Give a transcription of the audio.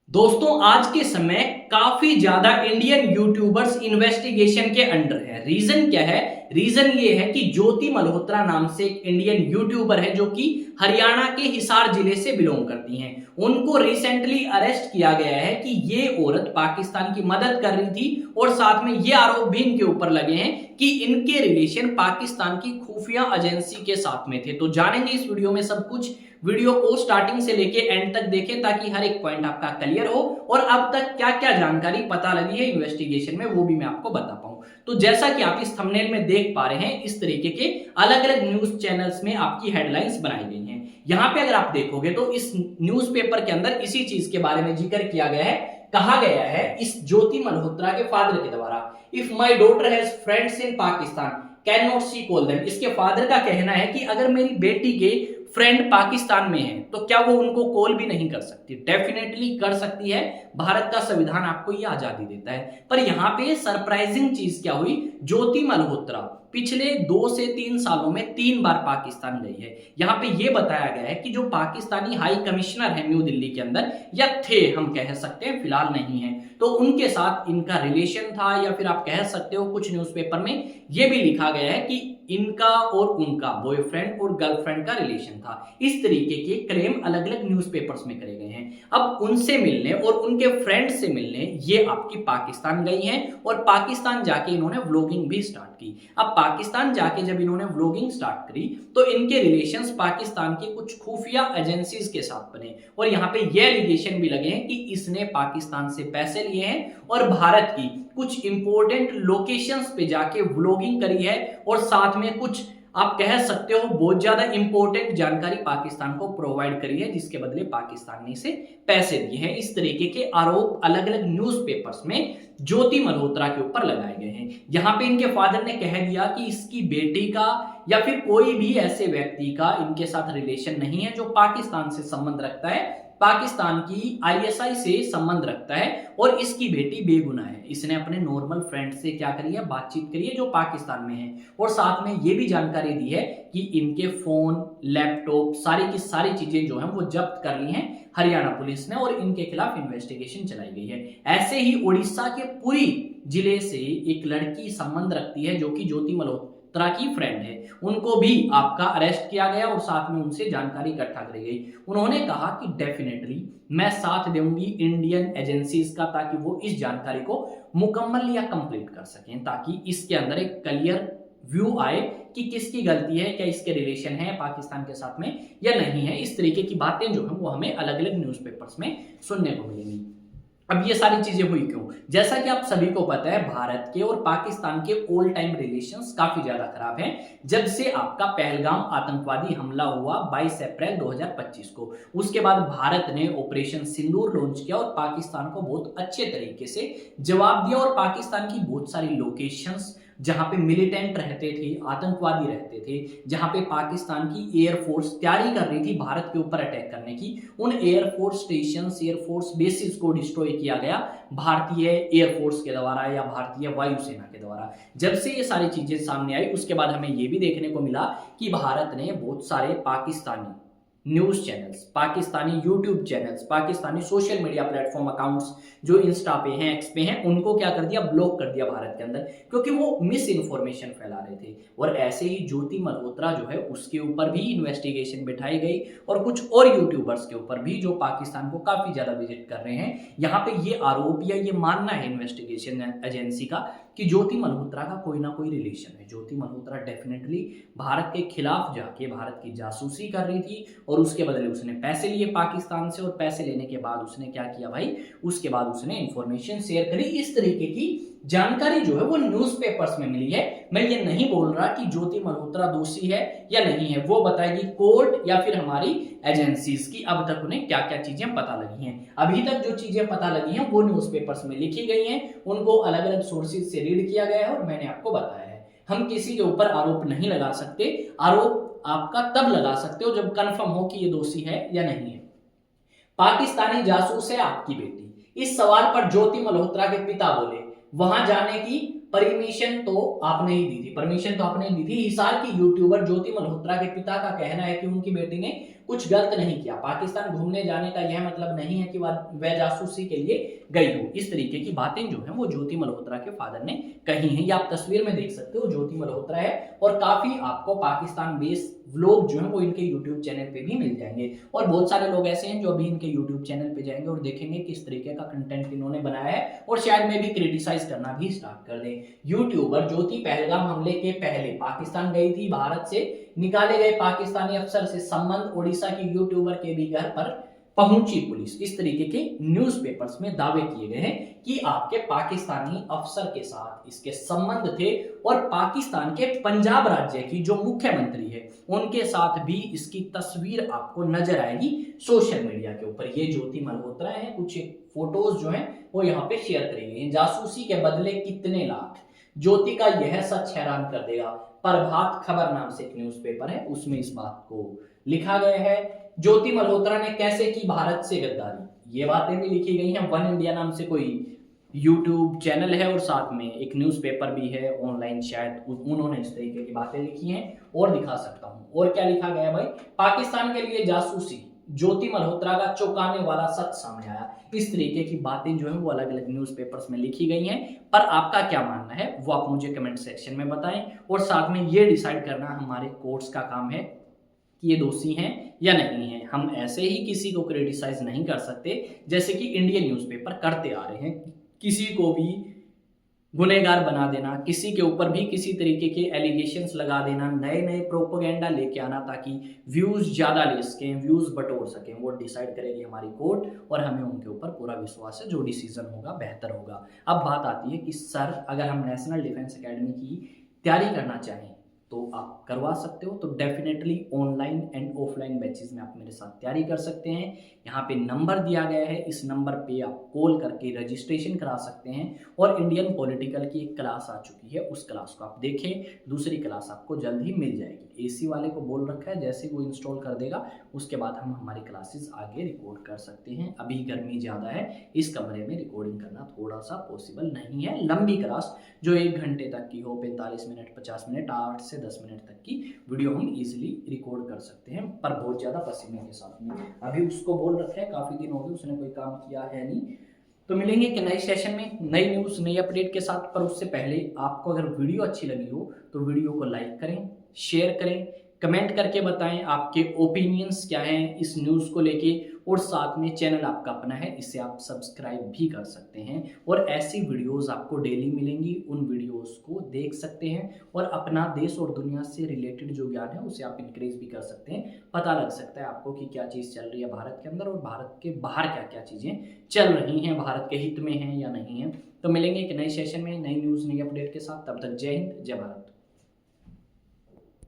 दोस्तों आज के समय काफी ज्यादा इंडियन यूट्यूबर्स इन्वेस्टिगेशन के अंडर है। रीजन क्या है? रीजन ये है कि ज्योति मल्होत्रा नाम से एक इंडियन यूट्यूबर है जो कि हरियाणा के हिसार जिले से बिलोंग करती हैं। उनको रिसेंटली अरेस्ट किया गया है कि ये औरत पाकिस्तान की मदद कर रही थी और साथ में ये आरोप भी इनके ऊपर लगे हैं कि इनके रिलेशन पाकिस्तान की खुफिया एजेंसी के साथ में थे। तो जानेंगे इस वीडियो में सब कुछ। वीडियो को स्टार्टिंग से लेके एंड तक देखें ताकि हर एक पॉइंट आपका क्लियर हो और अब तक क्या क्या जानकारी पता लगी है इन्वेस्टिगेशन में वो भी मैं आपको बता पाऊं। तो जैसा कि आप इस थंबनेल में देख पा रहे हैं, इस तरीके के अलग अलग न्यूज चैनल्स में आपकी हेडलाइंस बनाई गई हैं। यहाँ पे अगर आप देखोगे तो इस न्यूज़पेपर के अंदर इसी चीज के बारे में जिक्र किया गया है। कहा गया है इस ज्योति मल्होत्रा के फादर के द्वारा, if my daughter has friends in Pakistan can not see call them. इसके फादर का कहना है कि अगर मेरी बेटी के फ्रेंड पाकिस्तान में है तो क्या वो उनको कॉल भी नहीं कर सकती? डेफिनेटली कर सकती है। भारत का संविधान आपको ये आजादी देता है। पर यहाँ पे सरप्राइजिंग चीज क्या हुई, ज्योति मल्होत्रा पिछले 2 से 3 सालों में 3 बार पाकिस्तान गई है। यहाँ पे ये बताया गया है कि जो पाकिस्तानी हाई कमिश्नर है न्यू दिल्ली के अंदर, या थे हम कह सकते हैं, फिलहाल नहीं है, तो उनके साथ इनका रिलेशन था, या फिर आप कह सकते हो कुछ न्यूज़पेपर में ये भी लिखा गया है कि इनका और उनका बॉयफ्रेंड और गर्लफ्रेंड का रिलेशन था। इस तरीके के क्लेम अलग अलग न्यूज़पेपर्स में करे गए हैं। अब उनसे मिलने और उनके फ्रेंड से मिलने ये आपकी पाकिस्तान गई हैं और पाकिस्तान जाके इन्होंने व्लॉगिंग भी स्टार्ट की। अब पाकिस्तान जाके जब इन्होंने व्लॉगिंग स्टार्ट करी तो इनके रिलेशंस पाकिस्तान की कुछ खुफिया एजेंसीज के साथ बने और यहाँ पे ये एलिगेशन भी लगे हैं कि इसने पाकिस्तान से पैसे लिए हैं और भारत की कुछ इंपॉर्टेंट लोकेशंस पे जाके व्लॉगिंग करी है और साथ में कुछ आप कह सकते हो बहुत ज्यादा इंपॉर्टेंट जानकारी पाकिस्तान को प्रोवाइड करी है, जिसके बदले पाकिस्तान ने इसे पैसे दिए हैं। इस तरीके के आरोप अलग अलग न्यूज़पेपर्स में ज्योति मल्होत्रा के ऊपर लगाए गए हैं। यहाँ पे इनके फादर ने कह दिया कि इसकी बेटी का या फिर कोई भी ऐसे व्यक्ति का इनके साथ रिलेशन नहीं है जो पाकिस्तान से संबंध रखता है, पाकिस्तान की आईएसआई से संबंध रखता है और इसकी बेटी बेगुनाह है। इसने अपने नॉर्मल फ्रेंड से क्या करी है, बातचीत करी है जो पाकिस्तान में है और साथ में ये भी जानकारी दी है कि इनके फोन, लैपटॉप, सारी की सारी चीजें जो हैं वो जब्त कर ली हैं हरियाणा पुलिस ने और इनके खिलाफ इन्वेस्टिगेशन चलाई गई है। ऐसे ही उड़ीसा के पुरी जिले से एक लड़की संबंध रखती है जो कि ज्योति मल्होत्रा की फ्रेंड है, उनको भी आपका अरेस्ट किया गया और साथ में उनसे जानकारी इकट्ठा करी गई। उन्होंने कहा कि डेफिनेटली मैं साथ दूंगी इंडियन एजेंसीज का ताकि वो इस जानकारी को मुकम्मल या कंप्लीट कर सकें, ताकि इसके अंदर एक क्लियर व्यू आए कि किसकी गलती है, क्या इसके रिलेशन है पाकिस्तान के साथ में या नहीं है। इस तरीके की बातें जो है वो हमें अलग अलग न्यूज़पेपर्स में सुनने को मिलेंगी। अब ये सारी चीजें हुई क्यों? जैसा कि आप सभी को पता है भारत के और पाकिस्तान के ऑल टाइम रिलेशंस काफी ज्यादा खराब हैं। जब से आपका पहलगाम आतंकवादी हमला हुआ 22 अप्रैल 2025 को, उसके बाद भारत ने ऑपरेशन सिंदूर लॉन्च किया और पाकिस्तान को बहुत अच्छे तरीके से जवाब दिया और पाकिस्तान की बहुत सारी लोकेशंस जहां पे मिलिटेंट रहते थे, आतंकवादी रहते थे, जहां पे पाकिस्तान की एयरफोर्स तैयारी कर रही थी भारत के ऊपर अटैक करने की, उन एयरफोर्स स्टेशन, एयरफोर्स बेसिस को डिस्ट्रॉय किया गया भारतीय एयरफोर्स के द्वारा या भारतीय वायुसेना के द्वारा। जब से ये सारी चीजें सामने आई उसके बाद हमें ये भी देखने को मिला कि भारत ने बहुत सारे Pakistani news channels, Pakistani YouTube channels, Pakistani social media platform accounts जो इंस्टा पे हैं, एक्स पे हैं, उनको क्या कर दिया, ब्लॉक कर दिया भारत के अंदर, क्योंकि वो मिस इन्फॉर्मेशन फैला रहे थे। और ऐसे ही ज्योति मल्होत्रा जो है उसके ऊपर भी इन्वेस्टिगेशन बिठाई गई और कुछ और यूट्यूबर्स के ऊपर भी जो पाकिस्तान को काफी ज्यादा विजिट कर रहे हैं। यहाँ पे ये आरोप या ये मानना है इन्वेस्टिगेशन एजेंसी का कि ज्योति मल्होत्रा का कोई ना कोई रिलेशन है। ज्योति मल्होत्रा डेफिनेटली भारत के खिलाफ जाके भारत की जासूसी कर रही थी और उसके बदले उसने पैसे लिए पाकिस्तान से और पैसे लेने के बाद उसने क्या किया भाई, उसके बाद उसने इंफॉर्मेशन शेयर करी। इस तरीके की जानकारी जो है वो न्यूज़पेपर्स में मिली है। मैं ये नहीं बोल रहा कि ज्योति मल्होत्रा दोषी है या नहीं है, वो बताएगी कोर्ट या फिर हमारी एजेंसीज की अब तक उन्हें क्या क्या चीजें पता लगी हैं। अभी तक जो चीजें पता लगी हैं वो न्यूज़पेपर्स में लिखी गई हैं, उनको अलग अलग सोर्सेज से रीड किया गया है और मैंने आपको बताया है। हम किसी के ऊपर आरोप नहीं लगा सकते, आरोप आपका तब लगा सकते हो जब कंफर्म हो कि ये दोषी है या नहीं है। पाकिस्तानी जासूस है आपकी बेटी, इस सवाल पर ज्योति मल्होत्रा के पिता बोले वहां जाने की परमिशन तो आपने ही दी थी, परमिशन तो आपने दी थी। हिसार की यूट्यूबर ज्योति मल्होत्रा के पिता का कहना है कि उनकी बेटी ने कुछ गलत नहीं किया। पाकिस्तान घूमने जाने का यह मतलब नहीं है कि वह जासूसी के लिए गई हो। इस तरीके की बातें जो है वो ज्योति मल्होत्रा के फादर ने कही हैं। ये आप तस्वीर में देख सकते हो, ज्योति मल्होत्रा है और काफी आपको पाकिस्तान बेस्ड व्लॉग जो है वो इनके यूट्यूब चैनल पे भी मिल जाएंगे। और बहुत सारे लोग ऐसे हैं जो अभी इनके यूट्यूब चैनल पे जाएंगे और देखेंगे किस तरीके का कंटेंट इन्होंने बनाया है और शायद में भी क्रिटिसाइज करना भी स्टार्ट कर दें। यूट्यूबर ज्योति पहलगाम हमले के पहले पाकिस्तान गई थी। भारत से निकाले गए पाकिस्तानी अफसर से संबंध ओडिशा की यूट्यूबर के भी घर पर पहुंची पुलिस। इस तरीके के न्यूज़पेपर्स में दावे किए गए हैं कि आपके पाकिस्तानी अफसर के साथ इसके संबंध थे और पाकिस्तान के पंजाब राज्य की जो मुख्यमंत्री है उनके साथ भी इसकी तस्वीर आपको नजर आएगी सोशल मीडिया के ऊपर। ये ज्योति मल्होत्रा है, कुछ फोटोज जो हैं वो यहाँ पे शेयर करी गई हैं। जासूसी के बदले कितने लाख, ज्योति का यह सच हैरान कर देगा। प्रभात खबर नाम से एक न्यूज़पेपर है, उसमें इस बात को लिखा गया है। ज्योति मल्होत्रा ने कैसे की भारत से गद्दारी, ये बातें भी लिखी गई हैं। वन इंडिया नाम से कोई यूट्यूब चैनल है और साथ में एक न्यूज़पेपर भी है ऑनलाइन, शायद उन्होंने इस तरीके की बातें लिखी हैं। और दिखा सकता हूं और क्या लिखा गया भाई, पाकिस्तान के लिए जासूसी, ज्योति मल्होत्रा का चौंकाने वाला सच सामने आया। इस तरीके की बातें जो है वो अलग अलग न्यूज़पेपर्स में लिखी गई हैं। पर आपका क्या मानना है वो आप मुझे कमेंट सेक्शन में बताएं और साथ में ये डिसाइड करना हमारे कोर्ट्स का काम है कि ये दोषी हैं या नहीं है। हम ऐसे ही किसी को क्रिटिसाइज नहीं कर सकते जैसे कि इंडियन न्यूज़पेपर करते आ रहे हैं, किसी को भी गुनहगार बना देना, किसी के ऊपर भी किसी तरीके के एलिगेशंस लगा देना, नए नए प्रोपोगेंडा लेके आना ताकि व्यूज ज़्यादा ले सकें, व्यूज बटोर सकें। वो डिसाइड करेगी हमारी कोर्ट और हमें उनके ऊपर पूरा विश्वास है, जो डिसीजन होगा बेहतर होगा। अब बात आती है कि सर अगर हम नेशनल डिफेंस एकेडमी की तैयारी करना चाहें तो आप करवा सकते हो। तो definitely online and offline batches में आप मेरे साथ तैयारी कर सकते हैं। यहाँ पे नंबर दिया गया है, इस नंबर पे आप कॉल करके रजिस्ट्रेशन करा सकते हैं। और इंडियन पॉलिटिकल की एक क्लास आ चुकी है, उस क्लास को आप देखें, दूसरी क्लास आपको जल्द ही मिल जाएगी। एसी वाले को बोल रखा है, जैसे वो इंस्टॉल कर देगा उसके बाद हम हमारी क्लासेस आगे रिकॉर्ड कर सकते हैं। अभी गर्मी ज़्यादा है, इस कमरे में रिकॉर्डिंग करना थोड़ा सा पॉसिबल नहीं है। लंबी क्लास जो 1 घंटे तक की हो, 45 मिनट 50 मिनट 8 से 10 मिनट तक की वीडियो हम इजीली रिकॉर्ड कर सकते हैं, पर बहुत ज़्यादा पसीने के साथ में। अभी उसको बोल रखा है, काफ़ी दिन हो गए उसने कोई काम किया है नहीं। तो मिलेंगे कि नए सेशन में नई न्यूज़ नई अपडेट के साथ। पर उससे पहले आपको अगर वीडियो अच्छी लगी हो तो वीडियो को लाइक करें, शेयर करें, कमेंट करके बताएं आपके ओपिनियंस क्या हैं इस न्यूज़ को लेके। और साथ में चैनल आपका अपना है, इसे आप सब्सक्राइब भी कर सकते हैं और ऐसी वीडियोस आपको डेली मिलेंगी, उन वीडियोस को देख सकते हैं और अपना देश और दुनिया से रिलेटेड जो ज्ञान है उसे आप इंक्रीज भी कर सकते हैं। पता लग सकता है आपको कि क्या चीज़ चल रही है भारत के अंदर और भारत के बाहर क्या क्या चीज़ें चल रही हैं, भारत के हित में हैं या नहीं है। तो मिलेंगे एक नए सेशन में नई न्यूज़ नई अपडेट के साथ, तब तक जय हिंद जय भारत।